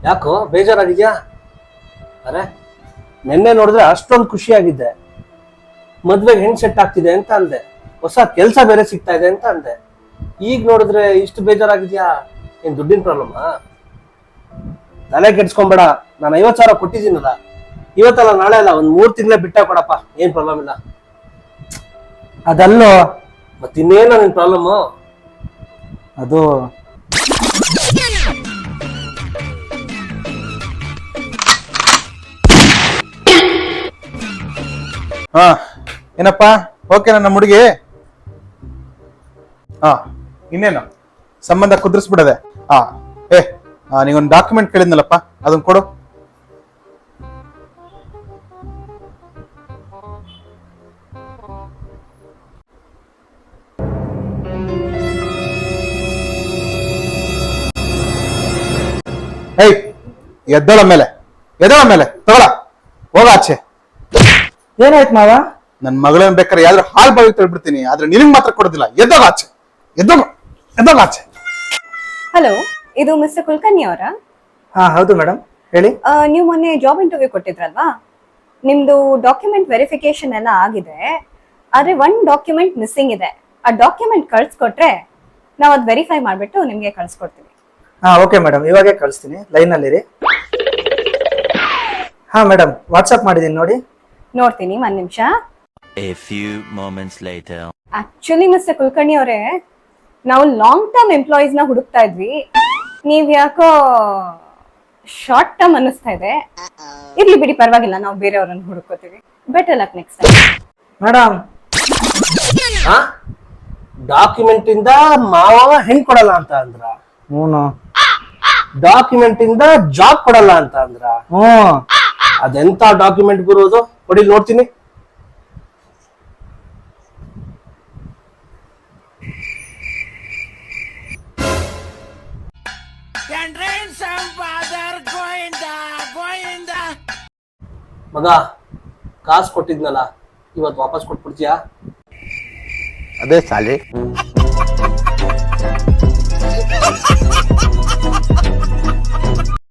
ಯಾಕೋ ಬೇಜಾರಾಗಿದ್ಯಾ? ಅರೆ ನಿನ್ನೆ ನೋಡಿದ್ರೆ ಅಷ್ಟೊಂದು ಖುಷಿಯಾಗಿದ್ದೆ. ಮದ್ವೆಗೆ ಹೆಣ್ ಸೆಟ್ ಆಗ್ತಿದೆ ಅಂತ ಅಂದೆ, ಹೊಸ ಕೆಲ್ಸ ಬೇರೆ ಸಿಗ್ತಾ ಇದೆ ಅಂತ ಅಂದೆ. ಈಗ ನೋಡಿದ್ರೆ ಇಷ್ಟು ಬೇಜಾರಾಗಿದ್ಯಾ? ಏನ್ ದುಡ್ಡಿನ ಪ್ರಾಬ್ಲಮಾ? ತಲೆ ಕೆಡ್ಸ್ಕೊಂಬೇಡ, ನಾನು 50,000 ಕೊಟ್ಟಿದ್ದೀನಲ್ಲ, ಇವತ್ತಲ್ಲ ನಾಳೆ ಅಲ್ಲ, ಒಂದ್ 3 ತಿಂಗಳೇ ಬಿಟ್ಟ ಕೊಡಪ್ಪ, ಏನ್ ಪ್ರಾಬ್ಲಮ್ ಇಲ್ಲ. ಅದಲ್ಲೋ, ಮತ್ತಿನ್ನೇನ ನಿನ್ ಪ್ರಾಬ್ಲಮ್? ಅದು ಹಾ ಏನಪ್ಪ, ಓಕೆ ನನ್ನ ಹುಡುಗಿ? ಹಾ ಇನ್ನೇನು ಸಂಬಂಧ ಕುದುರಿಸ್ಬಿಡದೆ. ಹಾ ನೀಗೊಂದು ಡಾಕ್ಯುಮೆಂಟ್ ಕೇಳಿದ್ನಲ್ಲಪ್ಪ, ಅದನ್ನ ಕೊಡು. ಏಯ್ ಎದ್ದಳ ಮೇಲೆ ತಗೊಳ, ಹೋಗ ಆಚೆ. ಏನಾಯ್ತು ಮಾವ? ನನ್ ಮಗಳನ್ನ ಬೇಕಾದ್ರೆ ಯಾವ್ದಾರು ಹಾಲ್ ಬಾವಿ ತಳ್ಬಿಡ್ತೀನಿ, ಆದ್ರೆ ನಿನಗ್ ಮಾತ್ರ ಕೊಡೋದಿಲ್ಲ. ಎದ್ದೋಗ ಆಚೆ, ಎದ್ದೋಗ ಆಚೆ. ಹಲೋ, ಇದು ಮಿಸ್ಟರ್ ಕುಲಕರ್ಣಿ ಅವರಾ? ಹಾ ಹೌದು ಮೇಡಮ್, ಹೇಳಿ. ನೀವು ಮೊನ್ನೆ ಜಾಬ್ ಇಂಟರ್ವ್ಯೂ ಕೊಟ್ಟಿದ್ರಲ್ವಾ? ನಿಮ್ದು ಡಾಕ್ಯುಮೆಂಟ್ ವೆರಿಫಿಕೇಶನ್ ಎಲ್ಲ ಆಗಿದೆ, ಆದ್ರೆ ಒಂದ್ ಡಾಕ್ಯುಮೆಂಟ್ ಮಿಸ್ಸಿಂಗ್ ಇದೆ. ಆ ಡಾಕ್ಯುಮೆಂಟ್ ಕಳ್ಸ್ಕೊಟ್ರೆ ನಾವು ಅದ್ ವೆರಿಫೈ ಮಾಡ್ಬಿಟ್ಟು ನಿಮ್ಗೆ ಕಳ್ಸ್ಕೊಡ್ತೀವಿ. ಹಾ ಓಕೆ ಮೇಡಮ್, ಇವಾಗೇ ಕಳಿಸ್ತೀನಿ, ಲೈನಲ್ಲಿರಿ. ಹಾ ಮೇಡಮ್, ವಾಟ್ಸಪ್ ಮಾಡಿದ್ದೀನಿ ನೋಡಿ. ನೋಡ್ತೀನಿ, ಒಂದ್ ನಿಮಿಷ. A few moments later. Actually mister Kulkarni ಅವರೇ, ನಾವು ಲಾಂಗ್ ಟರ್ಮ್ ಎಂಪ್ಲಾಯೀಸ್ ನ ಹುಡುಕ್ತಾ ಇದ್ವಿ. ನೀವ್ ಯಾಕೋ ಶಾರ್ಟ್ ಟರ್ಮ್ ಅನ್ನಿಸ್ತಾ ಇದೆ. ಇರ್ಲಿ ಬಿಡಿ, ಪರವಾಗಿಲ್ಲ, ನಾವು ಬೇರೆಯವ್ರನ್ನ ಹುಡುಕೋತೀವಿ. Better luck next time. Madam, document ಇಂದ ಮಾವ ಹೆಣ್ ಕೊಡಲ್ಲ ಅಂತ ಅಂದ್ರ, ಹ್ಞೂ ಡಾಕ್ಯುಮೆಂಟ್ ಇಂದ ಜಾಬ್ ಕೊಡಲ್ಲ ಅಂತ ಅಂದ್ರ, ಹ್ಞೂ ಅದೆಂತ ಡಾಕ್ಯುಮೆಂಟ್ ಬರೋದು? ಕೊಡಿ ನೋಡ್ತೀನಿ. ಮಗ, ಕಾಸು ಕೊಟ್ಟಿದ್ನಲ್ಲ, ಇವತ್ತು ವಾಪಸ್ ಕೊಟ್ಬಿಡ್ತೀಯಾ? ಅದೇ ಸಾಲಿ